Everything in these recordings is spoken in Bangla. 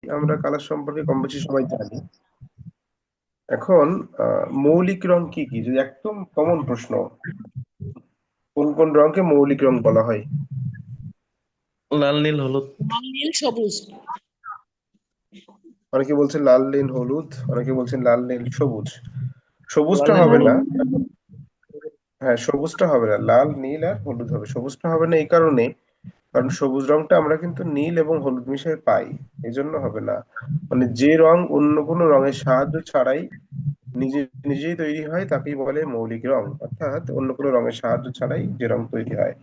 আমরা কালার সম্পর্কে কম বেশি সবাই জানি। এখন মৌলিক রং কি কি, যদি একদম কমন প্রশ্ন, কোন কোন রংকে মৌলিক রং বলা হয়? লাল নীল হলুদ। লাল নীল সবুজ। অনেকে বলছেন লাল নীল হলুদ, অনেকে বলছেন লাল নীল সবুজ। লাল সবুজটা নীল হবে লাল হলুদ। না। নীল হ্যাঁ, সবুজটা হবে না, লাল নীল আর হলুদ হবে। সবুজটা হবে না এই কারণে, কারণ সবুজ রংটা আমরা কিন্তু নীল এবং হলুদ মিশিয়ে পাই, এই জন্য হবে না। মানে যে রং অন্য কোনো রঙের সাহায্য ছাড়াই নিজে নিজেই তৈরি হয় তাকেই বলে মৌলিক রং, অর্থাৎ অন্য কোনো রঙের সাহায্য ছাড়াই যে রং তৈরি হয়।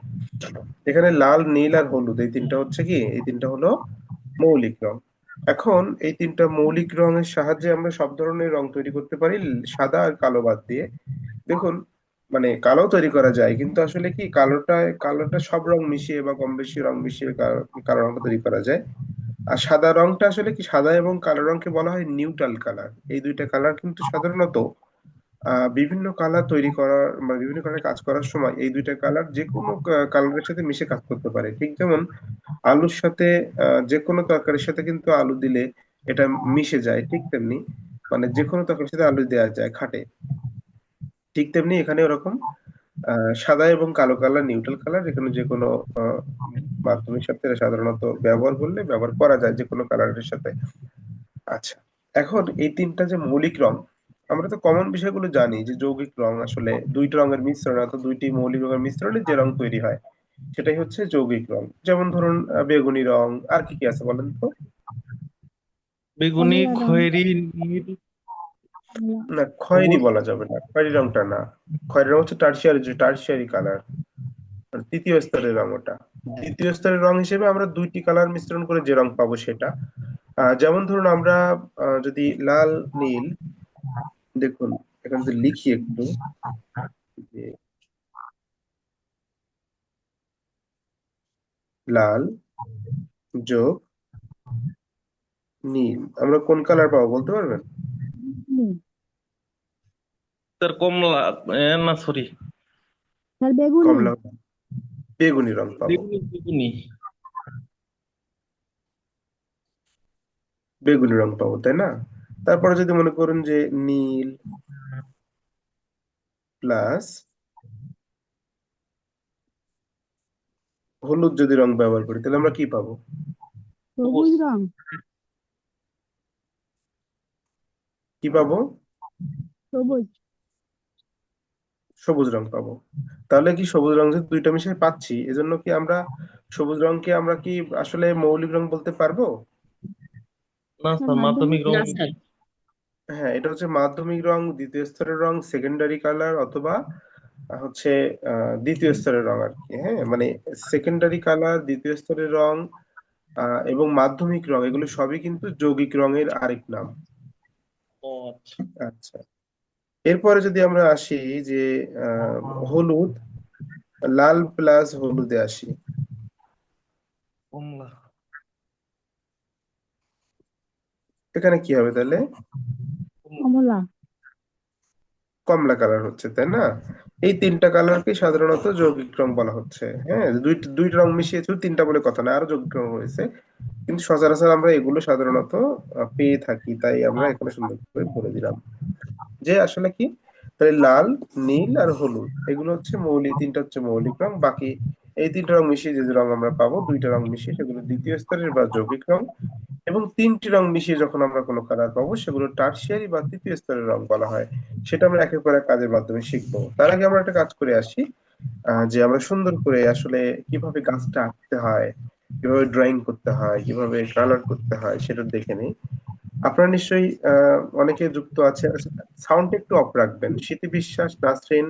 এখানে লাল নীল আর হলুদ এই তিনটা হচ্ছে কি, এই তিনটা হলো মৌলিক রং। এখন এই তিনটা মৌলিক রঙের সাহায্যে আমরা সব ধরনের রং তৈরি করতে পারি, সাদা আর কালো বাদ দিয়ে। দেখুন, মানে কালো তৈরি করা যায়, কিন্তু আসলে কি কালোটা কালোটা সব রং মিশিয়ে বা কম বেশি রং মিশিয়ে কালো রংটা তৈরি করা যায়। আর সাদা রংটা আসলে কি, সাদা এবং কালো রংকে বলা হয় নিউট্রাল কালার। এই দুইটা কালার কিন্তু সাধারণত বিভিন্ন কালার তৈরি করার মানে বিভিন্ন কালার কাজ করার সময় এই দুইটা কালার যে কোনো কালারের সাথে মিশে কাজ করতে পারে। ঠিক যেমন আলুর সাথে যে কোনো তরকারির সাথে কিন্তু আলু দিলে এটা মিশে যায়, ঠিক তেমনি মানে যে কোনো তরকারির সাথে আলু দেওয়া যায় খাটে, ঠিক তেমনি এখানে ওরকম সাদা এবং কালো কালার নিউট্রাল কালার, এখানে যে কোনো আহ, মাধ্যমের সাথে এরা সাধারণত ব্যবহার করলে ব্যবহার করা যায় যে কোনো কালারের সাথে। আচ্ছা, এখন এই তিনটা যে মৌলিক রং, আমরা তো কমন বিষয়গুলো জানি যে যৌগিক রং আসলে দুইটা রঙের মিশ্রণ, অর্থাৎ দুইটি মৌলিক রঙের মিশ্রণে যে রং তৈরি হয় সেটাই হচ্ছে যৌগিক রং। যেমন ধরুন বেগুনি রং, আর কি কি আছে বলেন তো? বেগুনি, কমলা রং। খয়েরি, নীল। কমলা। না, খয়েরি সবুজ। বলা যাবে না, খয়েরি রংটা না। খয়েরি রং হচ্ছে টার্সিয়ারি, যে টার্সিয়ারি কালার, তৃতীয় স্তরের রং ওটা। দ্বিতীয় স্তরের রং হিসেবে আমরা দুইটি কালার মিশ্রণ করে যে রং পাবো সেটা, যেমন ধরুন আমরা যদি লাল নীল, দেখুন এখানে যদি লিখি একটু, যে লাল যোগ নীল, আমরা কোন কালার পাবো বলতে পারবেন? হুম। তার কমলা। না, সরি। স্যার বেগুনি। কমলা, বেগুনি রং পাবো। বেগুনি, বেগুনি। বেগুনি রং পাবো, তাই না? তারপরে যদি মনে করুন যে নীল প্লাস হলুদ যদি রং ব্যবহার করি তাহলে আমরা কি পাবো? সবুজ। সবুজ রং। কি পাবো? সবুজ। সবুজ রং পাবো। তাহলে কি সবুজ রং যে দুইটা মিশে পাচ্ছি, এজন্য কি আমরা সবুজ রংকে আমরা কি আসলে মৌলিক রং বলতে পারবো? না স্যার স্যার, মাধ্যমিক মাধ্যমিক। রং। না স্যার। হ্যাঁ, এটা হচ্ছে মাধ্যমিক রং, দ্বিতীয় স্তরের রং, সেকেন্ডারি কালার, অথবা হচ্ছে দ্বিতীয় স্তরের রং আর কি। হ্যাঁ, মানে সেকেন্ডারি কালার, দ্বিতীয় স্তরের রং এবং মাধ্যমিক রং, এগুলো সবই কিন্তু যৌগিক রঙের আরেক নাম। ও আচ্ছা। আচ্ছা, এরপরে যদি আমরা আসি যে হলুদ, লাল প্লাস হলুদে আসি, কমলা। এখানে কি হবে তাহলে? কমলা। কমলা। কমলা কালার হচ্ছে, তাই না? এই তিনটা কালারকে সাধারণত যৌগিক রং বলা হচ্ছে। হ্যাঁ, দুইটা দুইটা রং মিশিয়ে শুধু তিনটা বলে কথা না, আরো যৌগিক রং রয়েছে, কিন্তু সচরাচর আমরা এগুলো সাধারণত পেয়ে থাকি, তাই আমরা এখানে সুন্দর করে বলে দিলাম যে আসলে কি, তাহলে লাল, নীল আর হলুদ এগুলো হচ্ছে মৌলিক, তিনটা হচ্ছে মৌলিক রং। বাকি এই তিনটা রং মিশিয়ে যে যে রং আমরা পাবো, দুইটা রং মিশিয়ে সেগুলো দ্বিতীয় স্তরের বা যৌগিক রং, এবং তিনটি রং মিশিয়ে যখন আমরা কোনো কালার পাবো সেগুলো টারশিয়ারি বা তৃতীয় স্তরের রং বলা হয়। সেটা আমরা একের পর এক কাজের মাধ্যমে শিখবো। তার আগে আমরা একটা কাজ করে আসি, যে আমরা সুন্দর করে আসলে কিভাবে গাছটা আঁকতে হয়, কিভাবে ড্রয়িং করতে হয়, কিভাবে কালার করতে হয় সেটা দেখে নিই। আপনারা নিশ্চয়ই অনেকে যুক্ত আছে। সাউন্ডটা একটু অফ রাখবেন, স্মৃতি বিশ্বাস, নাসরিন,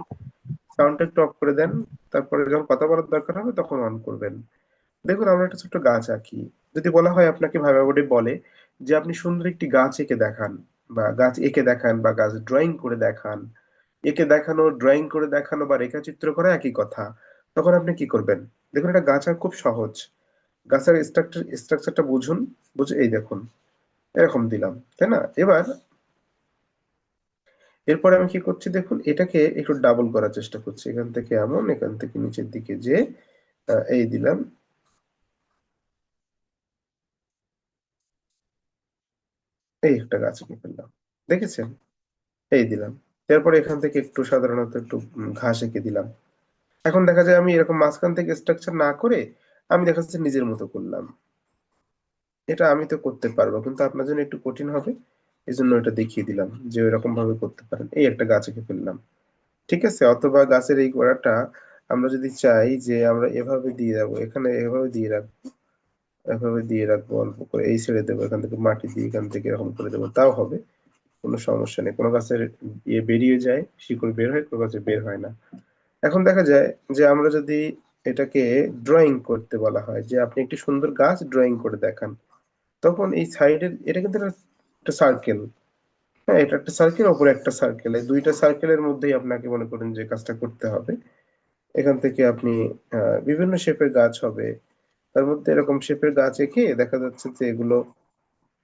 সাউন্ডটা একটু অফ করে দেন। তারপরে যখন কথা বলার দরকার হবে তখন অন করবেন। দেখুন, আমরা একটা ছোট্ট গাছ আঁকি। যদি বলা হয় আপনাকে, ভাইবা বোর্ডে বলে যে আপনি সুন্দর একটি গাছ এঁকে দেখান, বা গাছ এঁকে দেখান, বা গাছ ড্রয়িং করে দেখান, এঁকে দেখানো, ড্রয়িং করে দেখানো বা রেখাচিত্র করা একই কথা, তখন আপনি কি করবেন? দেখুন, একটা গাছ আর খুব সহজ। গাছের স্ট্রাকচারটা বুঝুন, বুঝে এই দেখুন এরকম দিলাম, তাই না? এরপর আমি কি করছি দেখুন, এটাকে একটু ডাবল করার চেষ্টা করছি, এখান থেকে এমন, এখান থেকে নিচের দিকে যে এই দিলাম। এই একটা গাছ এঁকে ফেললাম, দেখেছেন? এই দিলাম। তারপরে এখান থেকে একটু সাধারণত একটু ঘাস এঁকে দিলাম। এখন দেখা যায় আমি এরকম মাঝখান থেকে স্ট্রাকচার না করে আমি দেখা যাচ্ছে নিজের মতো করলাম। এটা আমি তো করতে পারবো, কিন্তু আপনার জন্য একটু কঠিন হবে, এই জন্য এটা দেখিয়ে দিলাম যে এরকম ভাবে করতে পারেন। এই একটা গাছ এঁকে ফেললাম, ঠিক আছে? অথবা গাছের এই গোড়াটা আমরা যদি চাই যে আমরা এভাবে দিয়ে যাবো, এখানে এভাবে দিয়ে রাখবো, এভাবে দিয়ে রাখবো, অল্প করে এই ছেড়ে দেবো, এখান থেকে মাটি দিয়ে এখান থেকে এরকম করে দেবো, তাও হবে, কোনো সমস্যা নেই। কোনো গাছের ইয়ে বেরিয়ে যায়, শিকড় বের হয়, কোনো গাছে বের হয় না। এখন দেখা যায় যে আমরা যদি এটাকে ড্রয়িং করতে বলা হয়, যে আপনি একটি সুন্দর গাছ ড্রয়িং করে দেখান, তখন এই সাইডের এটা কিন্তু একটা সার্কেল। হ্যাঁ, এটা একটা সার্কেল, ওপরে একটা সার্কেল, এই দুইটা সার্কেলের মধ্যেই আপনাকে মনে করেন যে কাজটা করতে হবে। এখান থেকে আপনি বিভিন্ন শেপের গাছ হবে, তার মধ্যে এরকম শেপের গাছ এঁকে দেখা যাচ্ছে যে এগুলো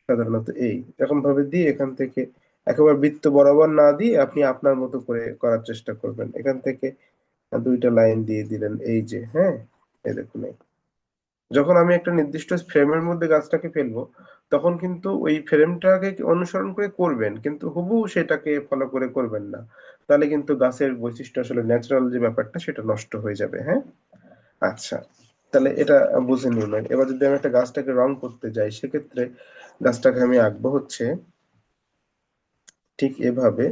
সাধারণত এই এরকম ভাবে দিয়ে এখান থেকে একেবারে বৃত্ত বরাবর না দিয়ে আপনি আপনার মতো করে করার চেষ্টা করবেন। এখান থেকে দুইটা লাইন দিয়ে দিলেন, এই যে, হ্যাঁ, এই দেখুন এই। যখন আমি একটা নির্দিষ্ট ফ্রেমের মধ্যে গাছটাকে ফেলবো, তখন কিন্তু ওই ফ্রেমটাকে অনুসরণ করে করবেন, কিন্তু হুবহু সেটাকে ফলো করে করবেন না। তাহলে কিন্তু গাছের বৈশিষ্ট্য, আসলে ন্যাচারাল যে ব্যাপারটা, সেটা নষ্ট হয়ে যাবে। হ্যাঁ, আচ্ছা, তাহলে এটা বুঝে নিলেন। এবার যদি আমি একটা গাছটাকে রং করতে যাই, সেক্ষেত্রে গাছটাকে আমি আঁকবো হচ্ছে ঠিক এভাবে।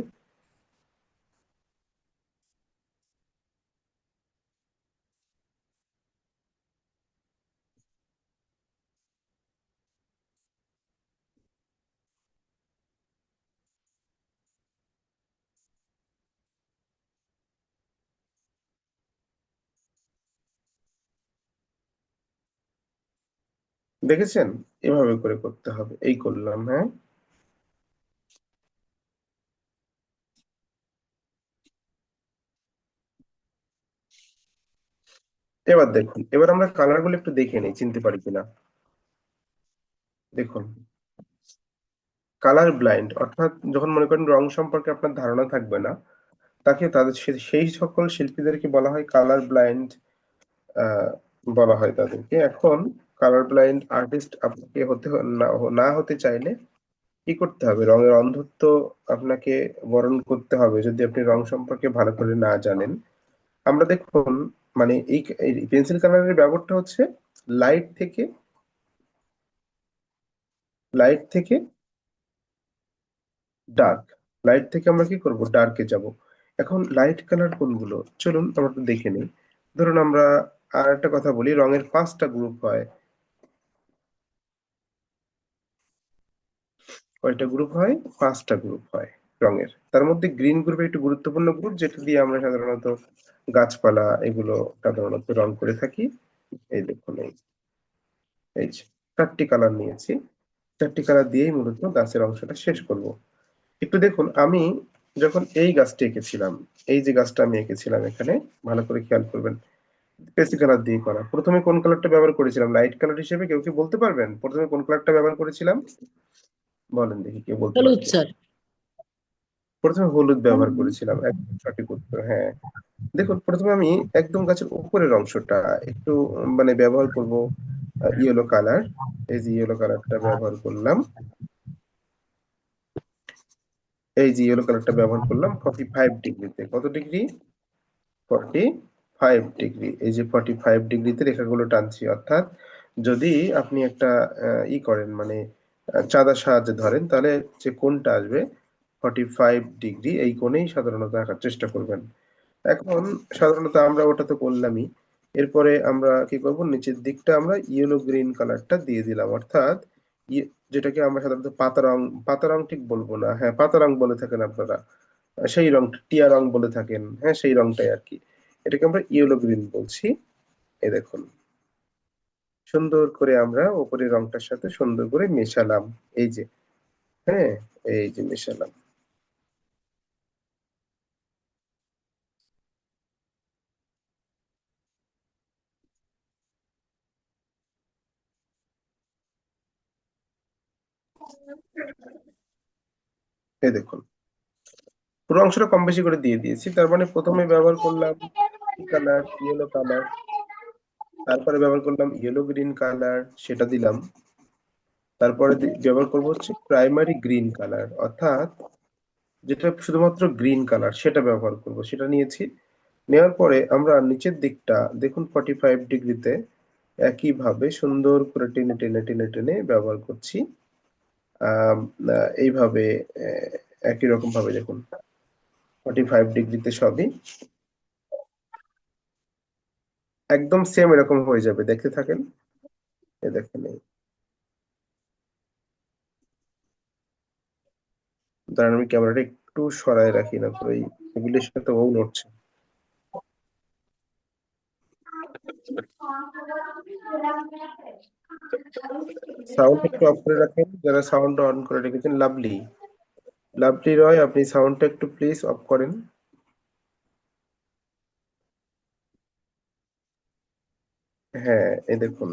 দেখেছেন? এভাবে করে করতে হবে, এই করলাম, হ্যাঁ। এবার দেখুন, এবার আমরা কালার গুলো একটু দেখে নিই, চিনতে পারি কিনা। দেখুন, কালার ব্লাইন্ড অর্থাৎ যখন মনে করেন রং সম্পর্কে আপনার ধারণা থাকবে না, তাকে তাদের সেই সকল শিল্পীদেরকে বলা হয় কালার ব্লাইন্ড, বলা হয় তাদেরকে। এখন কালার ব্লাইন্ড আর্টিস্ট আপনাকে না হতে চাইলে কি করতে হবে? রঙের অন্ধত্ব আপনাকে বরণ করতে হবে যদি আপনি রং সম্পর্কে ভালো করে না জানেন। আমরা দেখুন, মানে এই পেন্সিল কালারের ব্যবহারটা হচ্ছে লাইট থেকে লাইট থেকে ডার্ক, লাইট থেকে আমরা কি করব, ডার্কে যাব। এখন লাইট কালার কোনগুলো, চলুন আমরা একটু দেখে নিই। ধরুন আমরা আর একটা কথা বলি, রঙের 5টা গ্রুপ হয়। কয়টা গ্রুপ হয়? 5টা গ্রুপ হয় রঙের। তার মধ্যে গ্রিন গ্রুপ একটু গুরুত্বপূর্ণ গ্রুপ, যেটা দিয়ে আমরা সাধারণত গাছপালা এগুলো সাধারণত রং করে থাকি। এই দেখুন এই যে 4টি কালার নিয়েছি, 4টি কালার দিয়েই মূলত গাছের অংশটা শেষ করব। একটু দেখুন, আমি যখন এই গাছটা এঁকেছিলাম, এই যে গাছটা আমি এঁকেছিলাম এখানে, ভালো করে খেয়াল করবেন, পেস্ট কালার দিয়ে করা। প্রথমে কোন কালারটা ব্যবহার করেছিলাম লাইট কালার হিসেবে? কেউ কি বলতে পারবেন প্রথমে কোন কালারটা ব্যবহার করেছিলাম? বলেন দেখি, কেউ বলতে হলুদ পারলে। স্যার। প্রথমে হলুদ ব্যবহার করেছিলাম, একদম সঠিক উত্তর, হ্যাঁ। দেখুন, প্রথমে আমি একদম গাছের উপরের অংশটা একটু মানে ব্যবহার করব ইয়েলো কালার। এই যে ইয়েলো কালারটা ব্যবহার করলাম, এই যে ইয়েলো কালারটা ব্যবহার করলাম 45 ডিগ্রিতে। কত ডিগ্রি? 45 ডিগ্রি। এই যে 45 ডিগ্রিতে রেখাগুলো টানছি, অর্থাৎ যদি আপনি একটা ই করেন, মানে চাঁদার সাহায্যে ধরেন, তাহলে যে কোণটা আসবে 45 ডিগ্রি, এই কোণেই সাধারণত আঁকার চেষ্টা করবেন। এখন সাধারণত আমরা ওটা তো করলামই, এরপরে আমরা কি করব, নিচের দিকটা আমরা ইয়েলো গ্রিন কালারটা দিয়ে দিলাম, অর্থাৎ যেটাকে আমরা সাধারণত পাতা রং, পাতা রং ঠিক বলবো না, হ্যাঁ পাতা রং বলে থাকেন আপনারা, সেই রং টিয়া রং বলে থাকেন, হ্যাঁ সেই রংটাই আর কি। এটাকে আমরা ইয়েলো গ্রিন বলছি। এই দেখুন, সুন্দর করে আমরা উপরের রংটার সাথে সুন্দর করে মেশালাম, এই যে, হ্যাঁ, এই যে মেশালাম। এই দেখুন, পুরো অংশটা কম বেশি করে দিয়ে দিয়েছি। তার মানে প্রথমে ব্যবহার করলাম কালার, ইয়েলো কালার, তারপরে ব্যবহার করলাম ইয়েলো গ্রিন কালার, সেটা দিলাম। তারপরে ব্যবহার করবো হচ্ছে প্রাইমারি গ্রিন কালার, অর্থাৎ যেটা শুধুমাত্র গ্রিন কালার সেটা ব্যবহার করব, সেটা নিয়েছি। নেওয়ার পরে আমরা নিচের দিকটা দেখুন 45 ডিগ্রিতে একইভাবে সুন্দর করে টেনে টেনে টেনে টেনে ব্যবহার করছি। আহ এইভাবে একই রকম ভাবে দেখুন 45 ডিগ্রিতে সবই একদম সেম এরকম হয়ে যাবে, দেখতে থাকেন। দেখেন দাঁড়ান, আমি ক্যামেরাটা একটু সরায় রাখি, না তো এই এগুলির সাথে ও নড়ছে। সাউন্ড একটু অফ করে রাখেন, যারা সাউন্ড অন করে রেখেছেন। লাভলি, লাভলি রয়, আপনি সাউন্ডটা একটু প্লিজ অফ করেন। হ্যাঁ, এই দেখুন,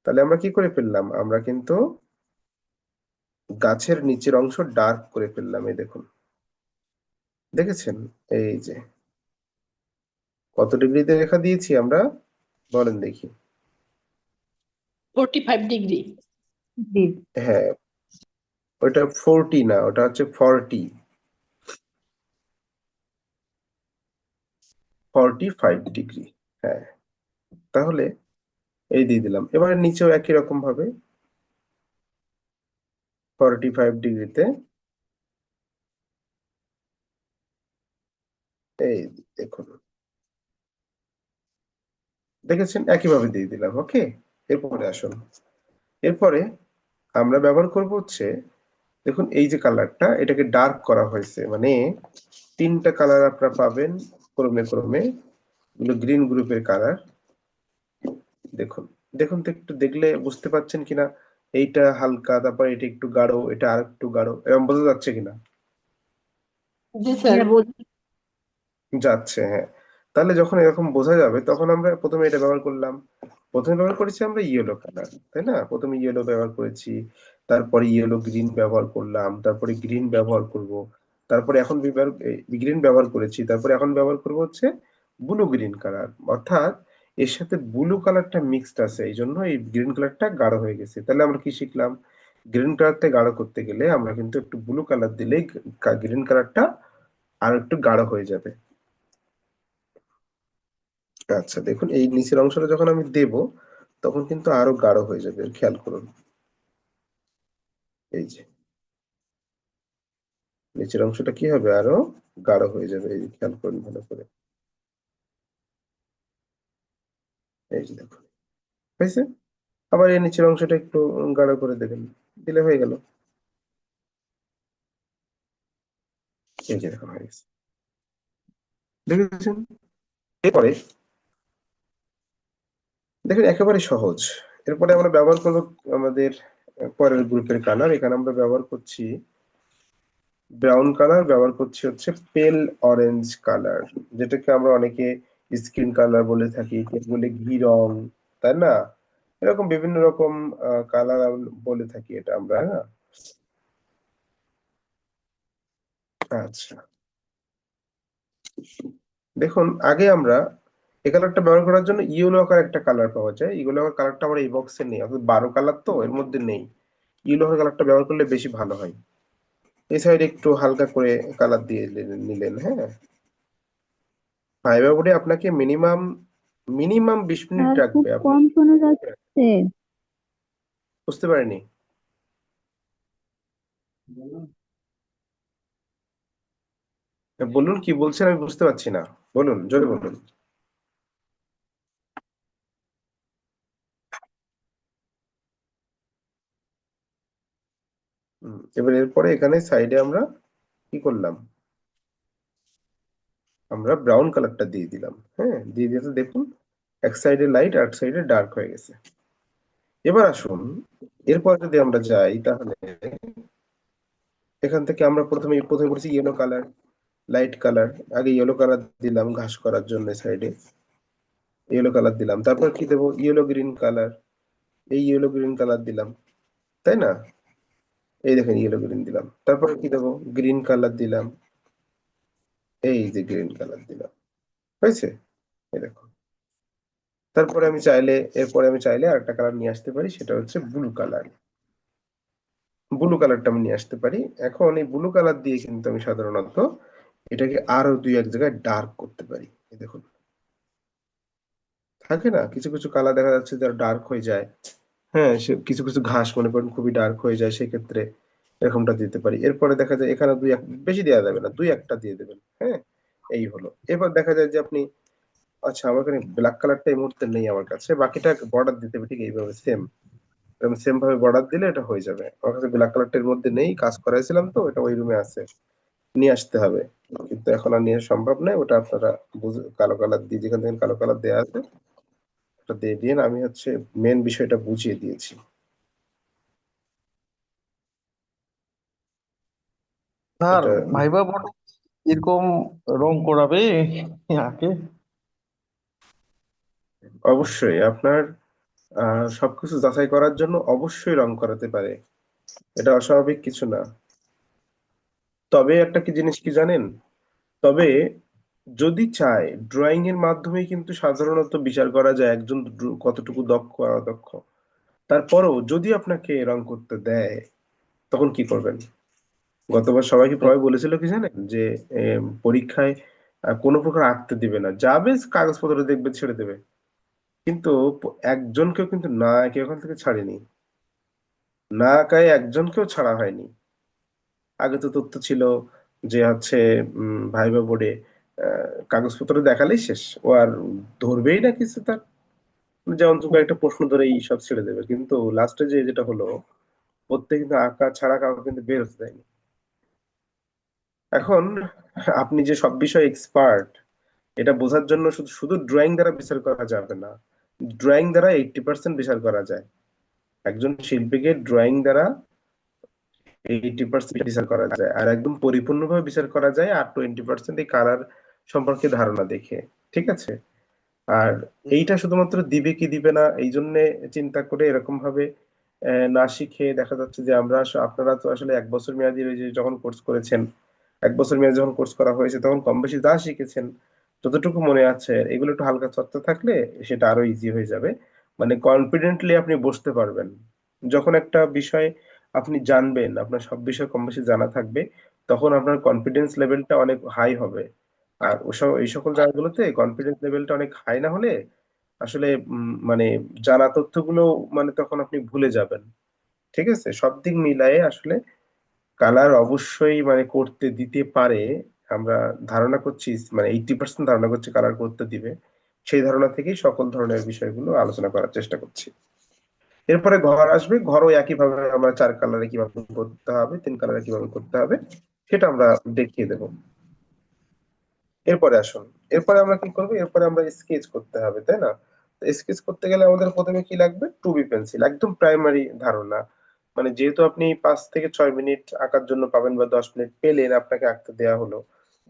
তাহলে আমরা কি করে ফেললাম, আমরা কিন্তু গাছের নিচের অংশ ডার্ক করে ফেললাম। এই দেখুন, দেখেছেন? এই যে কত ডিগ্রিতে রেখা দিয়েছি আমরা, বলেন দেখি। 45 ডিগ্রি। হ্যাঁ, ওটা 40 না, ওটা হচ্ছে 45 ডিগ্রি। হ্যাঁ, তাহলে এই দিয়ে দিলাম। এবারে নিচেও একই রকম ভাবে 45 ডিগ্রিতে এই দেখুন, দেখেছেন? একইভাবে দিয়ে দিলাম। ওকে, এরপরে আসুন। এরপরে আমরা ব্যবহার করব হচ্ছে, দেখুন এই যে কালারটা, এটাকে ডার্ক করা হয়েছে, মানে 3টা কালার আপনারা পাবেন ক্রমে ক্রমে, এগুলো গ্রিন গ্রুপের কালার। দেখুন, দেখুন তো, একটু দেখলে বুঝতে পারছেন কিনা? এইটা হালকা, তারপর এটা একটু গাঢ়, এটা আর একটু গাঢ়, এরকম বোঝা যাচ্ছে কিনা? জি স্যার। যাচ্ছে, হ্যাঁ। তাহলে যখন এরকম বোঝা যাবে, তখন আমরা প্রথমে এটা ব্যবহার করলাম। প্রথমে ব্যবহার করেছি আমরা ইয়েলো কালার, তাই না? প্রথমে ইয়েলো ব্যবহার করেছি, তারপরে ইয়েলো গ্রিন ব্যবহার করলাম, তারপরে গ্রিন ব্যবহার করব, তারপরে এখন গ্রিন ব্যবহার করেছি, তারপরে এখন ব্যবহার করব হচ্ছে ব্লু গ্রিন কালার, অর্থাৎ এর সাথে ব্লু কালারটা মিক্সড আছে, এই জন্য এই গ্রিন কালারটা গাঢ় হয়ে গেছে। তাহলে আমরা কি শিখলাম? গ্রিন কালারটা গাঢ় করতে গেলে আমরা কিন্তু একটু ব্লু কালার দিলেই গ্রিন কালারটা আর একটু গাঢ় হয়ে যাবে। আচ্ছা, দেখুন এই নিচের অংশটা যখন আমি দেব, তখন কিন্তু আরো গাঢ় হয়ে যাবে, খেয়াল করুন। এই যে নিচের অংশটা কি হবে, আরো গাঢ় হয়ে যাবে, এই যে খেয়াল করুন ভালো করে। এই যে দেখুন, হয়েছে। আবার এই নিচের অংশটা একটু গাঢ় করে দেবেন, দিলে হয়ে গেল। এই যে দেখুন, হয়ে গেছে, দেখেছেন? এরপরে দেখেন, একেবারে সহজ। এরপরে আমরা ব্যবহার করবো আমাদের পরের গ্রুপের কালার। এখানে আমরা ব্যবহার করছি ব্রাউন কালার, ব্যবহার করছি হচ্ছে পেল অরেঞ্জ কালার, যেটাকে আমরা অনেকে স্কিন কালার বলে থাকি, কেউ বলে ঘি রং, তাই না? এরকম বিভিন্ন রকম কালার বলে থাকি এটা আমরা, হ্যাঁ। আচ্ছা, দেখুন আগে আমরা এই কালারটা ব্যবহার করার জন্য ইয়েলো আকার একটা কালার পাওয়া যায়, ইয়েলো আকার কালারটা আমার এই বক্সে নেই, অর্থাৎ 12 কালার তো এর মধ্যে নেই। ইয়েলো আকার কালারটা ব্যবহার করলে বেশি ভালো হয়। এই সাইডে একটু হালকা করে কালার দিয়ে নিলেন, হ্যাঁ। ভাইবা বোর্ডে আপনাকে মিনিমাম মিনিমাম 20 মিনিট স্যার খুব রাখবে আপনি। কম শোনা যাচ্ছে। বুঝতে পারেনি? বলুন, কি বলছেন আমি বুঝতে পারছি না, বলুন, জোরে বলুন। এবার এরপরে এখানে সাইডে আমরা কি করলাম, আমরা ব্রাউন কালারটা দিয়ে দিলাম, হ্যাঁ। দিয়ে দিতে দেখুন এক সাইডে লাইট আর এক সাইডে ডার্ক হয়ে গেছে। এবার আসুন, এরপর যদি আমরা যাই, তাহলে এখান থেকে আমরা প্রথমে করেছি ইয়েলো কালার, লাইট কালার। আগে ইয়েলো কালার দিলাম ঘাস করার জন্য, সাইডে ইয়েলো কালার দিলাম, তারপর কি দেবো, ইয়েলো গ্রিন কালার, এই ইয়েলো গ্রিন কালার দিলাম, তাই না? এই দেখেন ইয়েলো গ্রিন দিলাম, তারপরে কি দেবো, গ্রিন কালার দিলাম, এই যে গ্রিন কালার দিলাম, হয়েছে? এই দেখো, তারপরে এরপরে আমি চাইলে আরেকটা কালার নিয়ে আসতে পারি, সেটা হচ্ছে ব্লু কালার। ব্লু কালারটা আমি নিয়ে আসতে পারি। এখন এই ব্লু কালার দিয়ে কিন্তু আমি সাধারণত এটাকে আরো দুই এক জায়গায় ডার্ক করতে পারি। এই দেখুন, থাকে না কিছু কিছু কালার দেখা যাচ্ছে যারা ডার্ক হয়ে যায়। হ্যাঁ, সে কিছু কিছু ঘাস মনে করেন খুবই ডার্ক হয়ে যায়, সেক্ষেত্রে এরকমটা দিতে পারি। এরপরে দেখা যায় এখানে বেশি দেওয়া যাবে না, দুই একটা দিয়ে দেবেন। হ্যাঁ, এই হলো। এবার দেখা যায় যে আপনি, আচ্ছা আমার এখানে ব্ল্যাক কালারটা এই মুহূর্তে নেই আমার কাছে, বাকিটা বর্ডার দিতে হবে ঠিক এইভাবে সেম। এরকম সেম ভাবে বর্ডার দিলে এটা হয়ে যাবে। আমার কাছে ব্ল্যাক কালারটা এর মধ্যে নেই, কাজ করাইছিলাম তো এটা ওই রুমে আছে, নিয়ে আসতে হবে। কিন্তু এখন আর নিয়ে আসা সম্ভব নয়, ওটা আপনারা বুঝে কালো কালার দিয়ে, যেখান থেকে কালো কালার দেওয়া আছে ওটা দিয়ে দিন। আমি হচ্ছে মেন বিষয়টা বুঝিয়ে দিয়েছি। স্যার, এটা ভাইবা বোর্ডে এরকম রং করাবে আগে? অবশ্যই আপনার সবকিছু যাচাই করার জন্য অবশ্যই রং করাতে পারে, এটা অস্বাভাবিক কিছু না। তবে একটা কি জিনিস কি জানেন, তবে যদি চায় ড্রয়িং এর মাধ্যমে কিন্তু সাধারণত বিচার করা যায় একজন কতটুকু দক্ষ আর অদক্ষ। তারপরও যদি আপনাকে রং করতে দেয় তখন কি করবেন? গতবার সবাইকে প্রয় বলেছিল কি জানেন, যে পরীক্ষায় কোনো প্রকার আঁকতে দিবে না, যাবে কাগজপত্র দেখবে ছেড়ে দেবে। কিন্তু একজনকেও কিন্তু না একে ওখান থেকে ছাড়েনি, না আঁকায় একজনকেও ছাড়া হয়নি। আগে তো তথ্য ছিল যে হচ্ছে ভাইবা বোর্ডে কাগজপত্র দেখালেই শেষ, ও আর ধরবেই না কিছু তার, যেমন তুমি একটা প্রশ্ন ধরেই সব ছেড়ে দেবে। কিন্তু লাস্টে যেটা হলো, প্রত্যেক কিন্তু আঁকা ছাড়া কাউকে কিন্তু বের হতে দেয়নি। এখন আপনি যে সব বিষয়ে এক্সপার্ট, এটা বোঝার জন্য শুধু শুধু ড্রয়িং দ্বারা বিচার করা যাবে না। ড্রয়িং দ্বারা 80% বিচার করা যায়, একজন শিল্পীকে ড্রয়িং দ্বারা 80% বিচার করা যায়, আর একদম পরিপূর্ণভাবে বিচার করা যায় আর 20% এই কালার সম্পর্কে ধারণা দেখে। ঠিক আছে? আর এইটা শুধুমাত্র দিবে কি দিবে না এই জন্য চিন্তা করে এরকম ভাবে না শিখে দেখা যাচ্ছে যে আপনারা তো আসলে 1 বছর মেয়াদি ওই যে যখন কোর্স করেছেন, 1 বছর মেয়াদি যখন কোর্স করা হয়েছে তখন কম বেশি যা শিখেছেন, যতটুকু মনে আছে এগুলো একটু হালকা চর্চা থাকলে সেটা আরো ইজি হয়ে যাবে। মানে কনফিডেন্টলি আপনি বসতে পারবেন। যখন একটা বিষয় আপনি জানবেন, আপনার সব বিষয় কম বেশি জানা থাকবে, তখন আপনার কনফিডেন্স লেভেলটা অনেক হাই হবে। আর এই সকল জায়গাগুলোতে কনফিডেন্স লেভেলটা অনেক হাই না হলে আসলে মানে জানা তথ্যগুলো মানে তখন আপনি ভুলে যাবেন। ঠিক আছে, সব দিক মিলায়ে আসলে কালার অবশ্যই মানে করতে দিতে পারে। আমরা ধারণা করছি, মানে 80% ধারণা করছি কালার করতে দিবে। সেই ধারণা থেকেই সকল ধরনের বিষয়গুলো আলোচনা করার চেষ্টা করছি। এরপরে ঘর আসবে, ঘরও একই ভাবে আমরা 4 কালারে কিভাবে করতে হবে, 3 কালারে কিভাবে করতে হবে সেটা আমরা দেখিয়ে দেবো। এরপরে আসুন, এরপরে আমরা কি করবো, এরপরে আমরা স্কেচ করতে হবে, তাই না? স্কেচ করতে গেলে আমাদের প্রথমে কি লাগবে, 2B পেন্সিল, একদম প্রাইমারি ধারণা। মানে যেহেতু আপনি 5 থেকে 6 মিনিট আঁকার জন্য পাবেন বা 10 মিনিট পেলেন, আপনাকে আঁকতে দেওয়া হলো,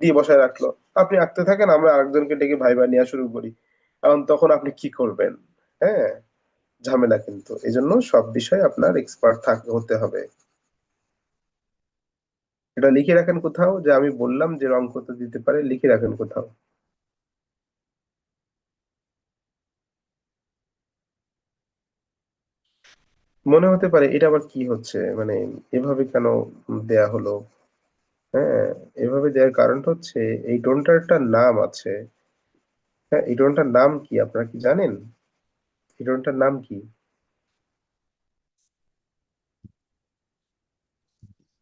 দিয়ে বসায় রাখলো, আপনি আঁকতে থাকেন, আমরা আরেকজনকে ডেকে ভাইবা নেওয়া শুরু করি। এখন তখন আপনি কি করবেন? হ্যাঁ, ঝামেলা। কিন্তু এই জন্য সব বিষয়ে আপনার এক্সপার্ট হতে হবে। এটা লিখে রাখেন কোথাও, যে আমি বললাম যে রং করতে দিতে পারে, লিখে রাখেন কোথাও। মনে হতে পারে এটা আবার কি হচ্ছে, মানে এভাবে কেন দেয়া হলো? হ্যাঁ, এভাবে দেওয়ার কারণটা হচ্ছে এই টোনটার একটা নাম আছে। হ্যাঁ, এই টোনটার নাম কি আপনারা কি জানেন? এই টোনটার নাম কি?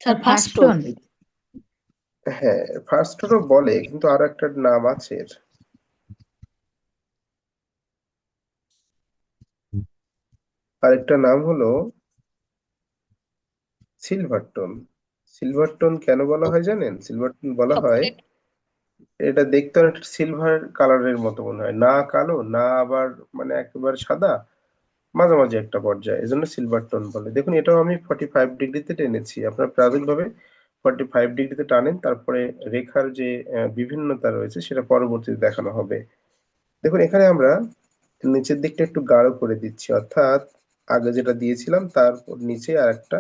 Sir first first tone. Tone. হ্যাঁ, ফার্স্ট টোনও বলে, কিন্তু আরো একটা নাম আছে এর। আরেকটা নাম হলো সিলভার টোন। সিলভার টোন কেন বলা হয় জানেন? সিলভার টোন বলা হয়, এটা দেখতে অনেকটা সিলভার কালারের মতো মনে হয়, না কালো না আবার মানে একেবারে সাদা, মাঝামাঝি একটা পর্যায়ে, এজন্য সিলভার টোন বলে। দেখুন এটাও আমি 45 ডিগ্রিতে টেনেছি, আপনার প্রাথমিকভাবে 45 ডিগ্রিতে টানেন, তারপরে রেখার যে বিভিন্নতা রয়েছে সেটা পরবর্তীতে দেখানো হবে। দেখুন এখানে আমরা নিচের দিকটা একটু গাঢ় করে দিচ্ছি, অর্থাৎ আগে যেটা দিয়েছিলাম তার নিচে আর একটা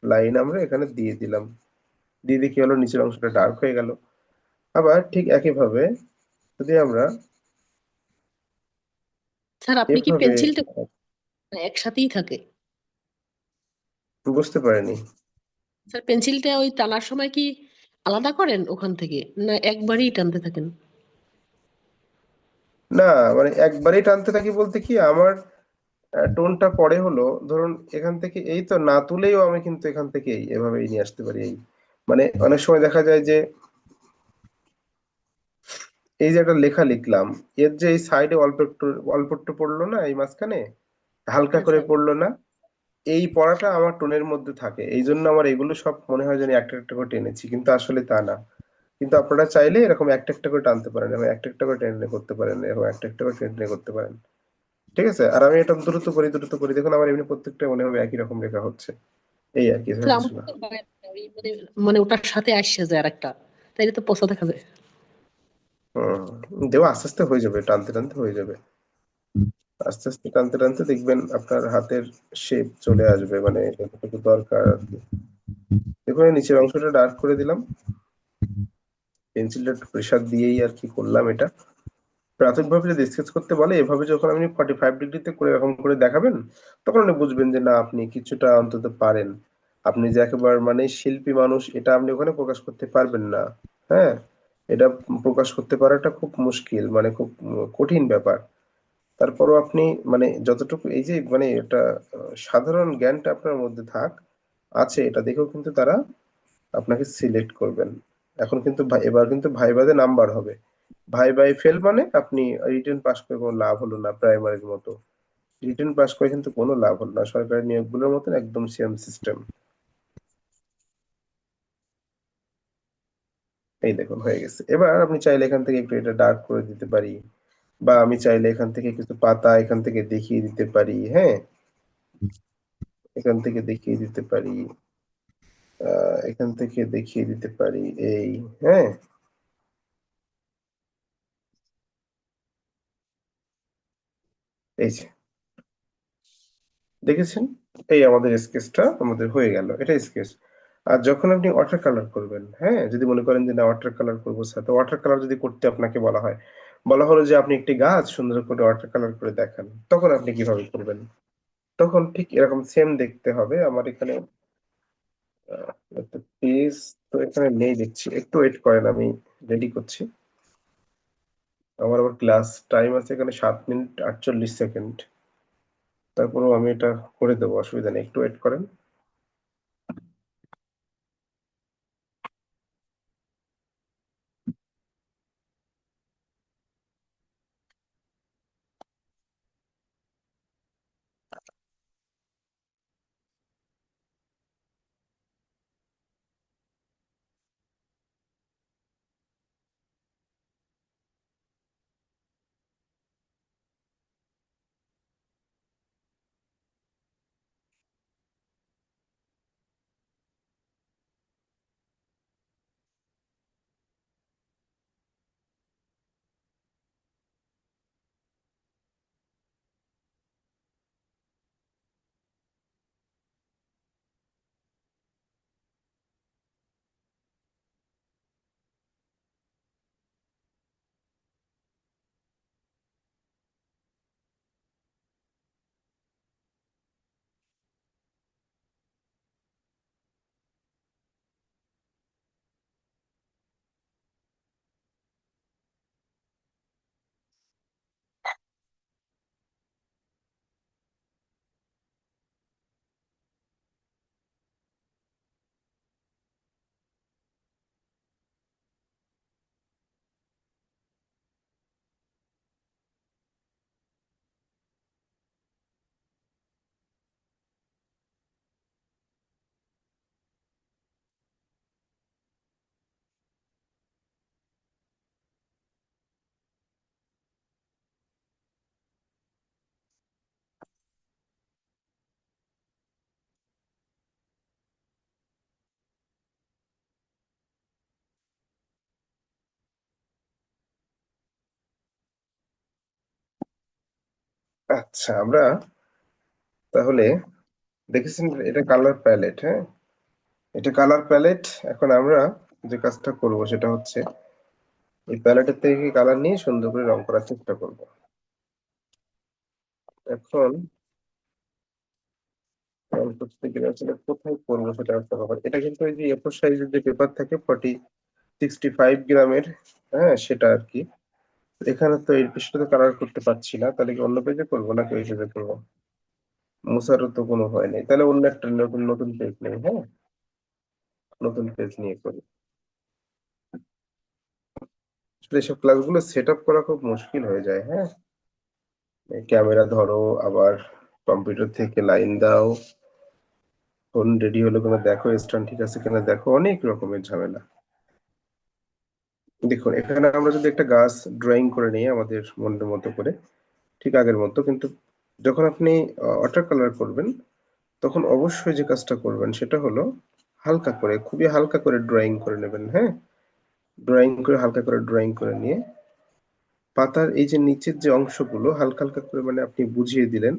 লাইন আমরা এখানে দিয়ে দিলাম। দিয়ে দিয়ে কি হলো, নিচের অংশটা ডার্ক হয়ে গেল। আবার ঠিক একইভাবে যদি আমরা স্যার আপনি কি এভাবে। পেন্সিলটা একসাথেই থাকে? বুঝতে পারিনি। স্যার পেন্সিলটা ওই টানার সময় কি আলাদা করেন ওখান থেকে, না একবারই টানতে থাকেন? না, মানে একবারেই টানতে থাকি বলতে কি, আমার টোনটা পরে হলো, ধরুন এখান থেকে এই তো না তুলেও আমি কিন্তু এখান থেকে এভাবেই নিয়ে আসতে পারি। এই মানে অনেক সময় দেখা যায় যে এই যে একটা লেখা লিখলাম, এর যে এই সাইডে অল্প একটু পড়লো না, এই মাঝখানে হালকা হ্যাঁ করে স্যার। পড়লো না, এই পড়াটা আমার টোনের মধ্যে থাকে, এই জন্য আমার এগুলো সব মনে হয় যেন একটা একটা করে টেনেছি, কিন্তু আসলে তা না। কিন্তু আপনারা চাইলে এরকম একটা একটা করে টানতে পারেন, এবং একটা একটা করে টেনে করতে পারেন, এবং একটা একটা করে টেনে করতে পারেন। ঠিক আছে, আর আমি এটা দ্রুত করি দেখুন, আমার এমনি প্রত্যেকটা মনে হবে একই রকম লেখা হচ্ছে, এই আর কি, এছাড়া স্যার কিছু আমার না। তো ওই মানে মানে ওটার সাথে আসছে যে আরেকটা, তাইলে তো পচা দেখা যায়। দেওয়া আস্তে আস্তে হয়ে যাবে, টানতে টানতে হয়ে যাবে। আস্তে আস্তে টানতে টানতে দেখবেন আপনার হাতের শেপ চলে আসবে, মানে যতটুকু দরকার আর কি। দেখুন এই নিচের অংশটা ডার্ক করে দিলাম, পেন্সিলটা একটু প্রেসার দিয়েই আর কি করলাম এটা। প্রাথমিকভাবে যদি স্কেচ করতে বলে এভাবে, যখন আপনি 45 ডিগ্রিতে করে এরকম করে দেখাবেন, তখন আপনি বুঝবেন যে না, আপনি কিছুটা অন্তত পারেন। আপনি যে একেবারে মানে শিল্পী মানুষ, এটা আপনি ওখানে প্রকাশ করতে পারবেন না। হ্যাঁ, এটা প্রকাশ করতে পারাটা খুব মুশকিল, মানে খুব কঠিন ব্যাপার। তারপরও আপনি মানে যতটুকু এই যে মানে এটা সাধারণ জ্ঞানটা আপনার মধ্যে আছে, এটা দেখেও কিন্তু তারা আপনাকে সিলেক্ট করবেন। এখন কিন্তু এবার কিন্তু ভাইভাতে নাম্বার হবে। ভাই ভাই ফেল মানে আপনি রিটেন পাস করে কোনো লাভ হলো না, প্রাইমারির মতো। রিটেন পাস করে কিন্তু কোনো লাভ হলো না, সরকারি নিয়োগগুলোর মতন একদম সেম সিস্টেম। এই দেখুন হয়ে গেছে। এবার আপনি চাইলে এখান থেকে একটু এটা ডার্ক করে দিতে পারি, বা আমি চাইলে এখান থেকে কিছু পাতা এখান থেকে দেখিয়ে দিতে পারি। হ্যাঁ, এখান থেকে দেখিয়ে দিতে পারি, এখান থেকে দেখিয়ে দিতে পারি এই। হ্যাঁ, এই যে দেখেছেন, এই আমাদের স্কেচটা আমাদের হয়ে গেল, এটা স্কেচ। আর যখন আপনি ওয়াটার কালার করবেন, হ্যাঁ, যদি মনে করেন যে না ওয়াটার কালার করবো স্যার, তো ওয়াটার কালার যদি করতে আপনাকে বলা হয়, বলা হলো যে আপনি একটি গাছ সুন্দর করে ওয়াটার কালার করে দেখান, তখন আপনি কিভাবে করবেন? তখন ঠিক এরকম সেম দেখতে হবে। আমার এখানে একটা পেজ তো এখানে নেই দেখছি, একটু ওয়েট করেন, আমি রেডি করছি। আমার আবার ক্লাস টাইম আছে এখানে 7 মিনিট 48 সেকেন্ড, তারপরেও আমি এটা করে দেবো, অসুবিধা নেই, একটু ওয়েট করেন। আচ্ছা, আমরা তাহলে দেখেছেন এটা কালার প্যালেট। হ্যাঁ, এটা কালার প্যালেট। এখন আমরা যে কাজটা করব সেটা হচ্ছে এই প্যালেটের থেকে কালার নিয়ে সুন্দর করে রং করার চেষ্টা করব। এখন রং করতে গেলে আসলে কোথায় করবো সেটা একটা ব্যাপার। এটা কিন্তু ওই যে এ4 সাইজের যে পেপার থাকে 65 গ্রামের, হ্যাঁ সেটা আর কি। এখানে তো এই পৃষ্ঠাতে তো কালার করতে পারছি না, তাহলে কি অন্য পেজে করবো নাকি ওই পেজে করবো? মুছারও তো কোনো ভয় নেই, তাহলে অন্য একটা নতুন নতুন পেজ নেই, হ্যাঁ নতুন পেজ নিয়ে করি। আসলে এসব ক্লাসগুলো সেট আপ করা খুব মুশকিল হয়ে যায়, হ্যাঁ ক্যামেরা ধরো, আবার কম্পিউটার থেকে লাইন দাও, ফোন রেডি হলো কিনা দেখো, স্ট্যান্ড ঠিক আছে কিনা দেখো, অনেক রকমের ঝামেলা। দেখুন এখানে আমরা যদি একটা গাছ ড্রয়িং করে নিই আমাদের মনের মতো করে, ঠিক আগের মতো, কিন্তু যখন আপনি ওয়াটার কালার করবেন তখন অবশ্যই যে কাজটা করবেন সেটা হলো হালকা করে, খুবই হালকা করে ড্রয়িং করে নেবেন, হ্যাঁ ড্রয়িং করে হালকা করে ড্রয়িং করে নিয়ে পাতার এই যে নিচের যে অংশগুলো হালকা হালকা করে মানে আপনি বুঝিয়ে দিলেন,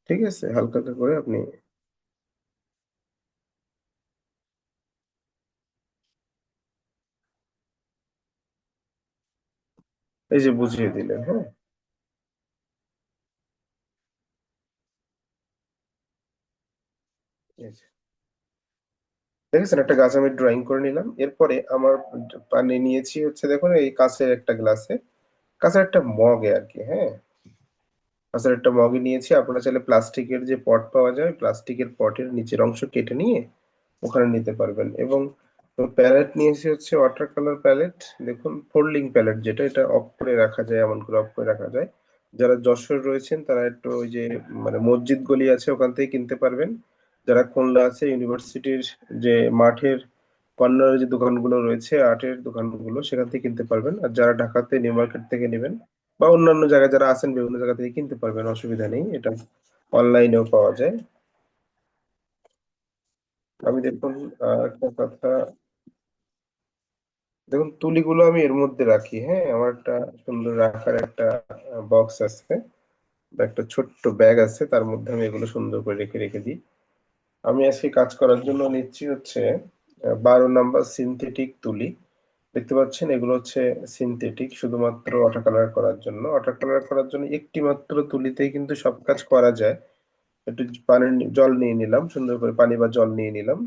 ঠিক আছে হালকা হালকা করে আপনি এই যে বুঝিয়ে দিলেন, হ্যাঁ এই যে দেখেছেন একটা গাছ আমি ড্রয়িং করে নিলাম। এরপরে আমার পানি নিয়েছি হচ্ছে দেখুন এই কাঁচের একটা গ্লাসে, কাঁচের একটা মগে আর কি, হ্যাঁ কাঁচের একটা মগে নিয়েছি। আপনারা চাইলে প্লাস্টিকের যে পট পাওয়া যায় প্লাস্টিকের পটের নিচের অংশ কেটে নিয়ে ওখানে নিতে পারবেন। এবং প্যালেট নিয়েছি হচ্ছে ওয়াটার কালার প্যালেট, দেখুন ফোল্ডিং প্যালেট যেটা, এটা অফ করে রাখা যায়, এমন করে অফ করে রাখা যায়। যারা যশোর রয়েছেন তারা একটু ওই যে মানে মসজিদ গলি আছে ওখান থেকে কিনতে পারবেন। যারা খুলনা আছে ইউনিভার্সিটির যে মাঠের কর্নারে যে দোকানগুলো রয়েছে আর্টের দোকানগুলো সেখান থেকে কিনতে পারবেন। আর যারা ঢাকাতে নিউ মার্কেট থেকে নেবেন বা অন্যান্য জায়গায় যারা আছেন বিভিন্ন জায়গা থেকে কিনতে পারবেন, অসুবিধা নেই, এটা অনলাইনেও পাওয়া যায়। আমি দেখুন একটা কথা, দেখুন তুলিগুলো আমি এর মধ্যে রাখি, হ্যাঁ আমার একটা সুন্দর রাখার একটা বক্স আছে বা একটা ছোট্ট ব্যাগ আছে, তার মধ্যে আমি এগুলো সুন্দর করে রেখে রেখে দিই। আমি আজকে কাজ করার জন্য নিচ্ছি হচ্ছে 12 নাম্বার সিনথেটিক তুলি। দেখতে পাচ্ছেন এগুলো হচ্ছে সিনথেটিক, শুধুমাত্র ওয়াটার কালার করার জন্য। ওয়াটার কালার করার জন্য একটি মাত্র তুলিতেই কিন্তু সব কাজ করা যায়। একটু পানি জল নিয়ে নিলাম, সুন্দর করে পানি বা জল নিয়ে নিলাম,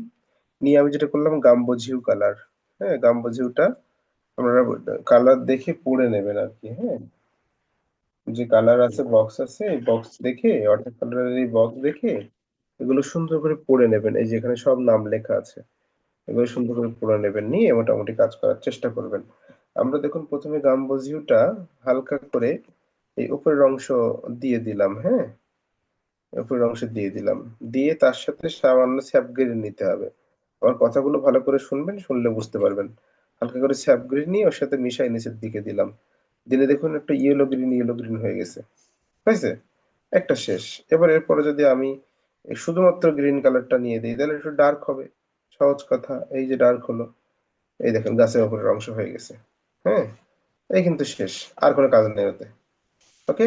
নিয়ে আমি যেটা করলাম গাম্বোজিউ কালার, হ্যাঁ গাম্বোজিউটা আপনারা কালার দেখে পড়ে নেবেন আর কি, হ্যাঁ যে কালার আছে বক্স আছে এই বক্স দেখে, ওয়াটার কালারের এই বক্স দেখে এগুলো সুন্দর করে পড়ে নেবেন। এই যে এখানে সব নাম লেখা আছে, এগুলো সুন্দর করে পড়ে নেবেন, নিয়ে মোটামুটি কাজ করার চেষ্টা করবেন। আমরা দেখুন প্রথমে গাম্বোজিউটা হালকা করে এই উপরের অংশ দিয়ে দিলাম, হ্যাঁ উপরের অংশ দিয়ে দিলাম, দিয়ে তার সাথে সামান্য স্যাপ গ্রিন নিতে হবে। আমার কথাগুলো ভালো করে শুনবেন, শুনলে বুঝতে পারবেন। হালকা করে স্যাপ গ্রিন নিয়ে ওর সাথে মিশাই নিচের দিকে দিলাম, দিলে দেখুন একটা ইয়েলো গ্রিন হয়ে গেছে, হয়েছে একটা শেষ। এবার এরপরে যদি আমি এই শুধুমাত্র গ্রিন কালারটা নিয়ে দিই তাহলে একটু ডার্ক হবে, সহজ কথা, এই যে ডার্ক হলো, এই দেখেন গাছের উপরের অংশ হয়ে গেছে, হ্যাঁ এই কিন্তু শেষ, আর কোনো কাজ নেই ওতে। ওকে,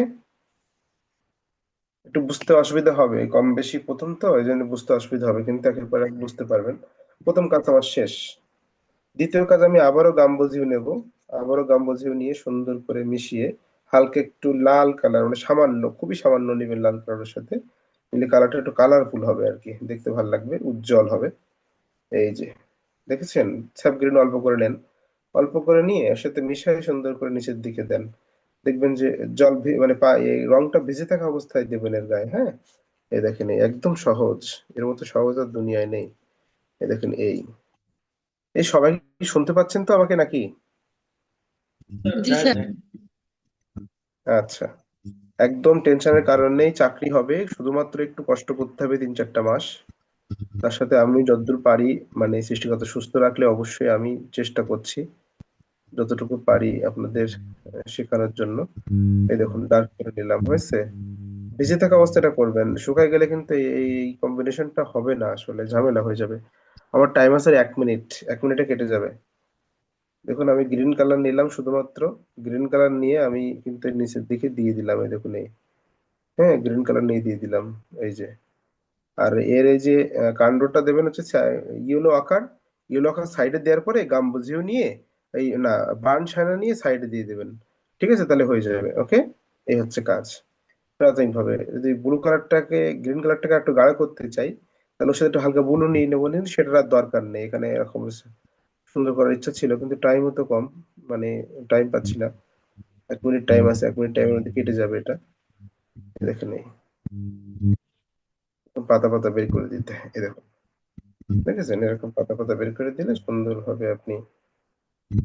একটু বুঝতে অসুবিধা হবে কম বেশি, প্রথম তো এই জন্য বুঝতে অসুবিধা হবে, কিন্তু একের পর এক বুঝতে পারবেন। প্রথম কাজ আমার শেষ। দ্বিতীয় কাজ আমি আবারও গাম্বোজিও নেব, আবারও গাম্বোজিও নিয়ে সুন্দর করে মিশিয়ে হালকা একটু লাল কালার মানে সামান্য খুবই সামান্য নেবেন লাল কালারের সাথে, নিলে কালারটা একটু কালারফুল হবে আর কি, দেখতে ভালো লাগবে, উজ্জ্বল হবে। এই যে দেখেছেন স্যাপ গ্রিন অল্প করে নেন, অল্প করে নিয়ে এর সাথে মিশিয়ে সুন্দর করে নিচের দিকে দেন। দেখবেন যে মানে এই রংটা ভিজে থাকা অবস্থায় দেবেন এর গায়ে, হ্যাঁ এই দেখেন এই একদম সহজ, এর মতো সহজ আর দুনিয়ায় নেই। এই দেখেন এই এই সবাই কি শুনতে পাচ্ছেন তো আমাকে নাকি? জি স্যার। আচ্ছা, একদম টেনশনের কারণ নেই, চাকরি হবে, শুধুমাত্র একটু কষ্ট করতে হবে 3-4টা মাস। তার সাথে আমি যতদূর পারি মানে সৃষ্টিকর্তা সুস্থ রাখলে অবশ্যই আমি চেষ্টা করছি যতটুকু পারি আপনাদের শেখানোর জন্য। এই দেখুন ডার্ক করে নিলাম, হয়েছে। ভিজে থাকা অবস্থাটা করবেন, শুকায় গেলে কিন্তু এই কম্বিনেশনটা হবে না, আসলে ঝামেলা হয়ে যাবে। আমার টাইম আছে 1 মিনিট, 1 মিনিটে কেটে যাবে। দেখুন আমি গ্রিন কালার নিলাম, শুধুমাত্র গ্রিন কালার নিয়ে আমি কিন্তু এর নিচের দিকে দিয়ে দিলাম, এই দেখুন এই, হ্যাঁ গ্রিন কালার নিয়ে দিয়ে দিলাম, এই যে। আর এর এই যে কাণ্ডটা দেবেন হচ্ছে ইয়েলো আকার, ইয়েলো আকার সাইডে দেওয়ার পরে গাম্বুজিও নিয়ে এই না বার্ন শাইনা নিয়ে সাইডে দিয়ে দেবেন, ঠিক আছে, তাহলে হয়ে যাবে। ওকে, এই হচ্ছে কাজ প্রাথমিক ভাবে। যদি ব্লু কালারটাকে গ্রিন কালারটাকে একটু গাঢ় করতে চাই, তাহলে ওর সাথে একটু হালকা ব্লু নিয়ে নেবো, কিন্তু সেটার আর দরকার নেই এখানে। এরকম সুন্দর করার ইচ্ছা ছিল, কিন্তু টাইমও তো কম, মানে টাইম পাচ্ছি না। 1 মিনিট টাইম আছে, 1 মিনিট টাইমের মধ্যে কেটে যাবে এটা। দেখে নেই, পাতা পাতা বের করে দিতে, এরকম দেখেছেন, এরকম পাতা পাতা বের করে দিলে সুন্দর হবে আপনি।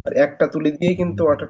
আর একটা তুলি দিয়ে কিন্তু ওয়াটার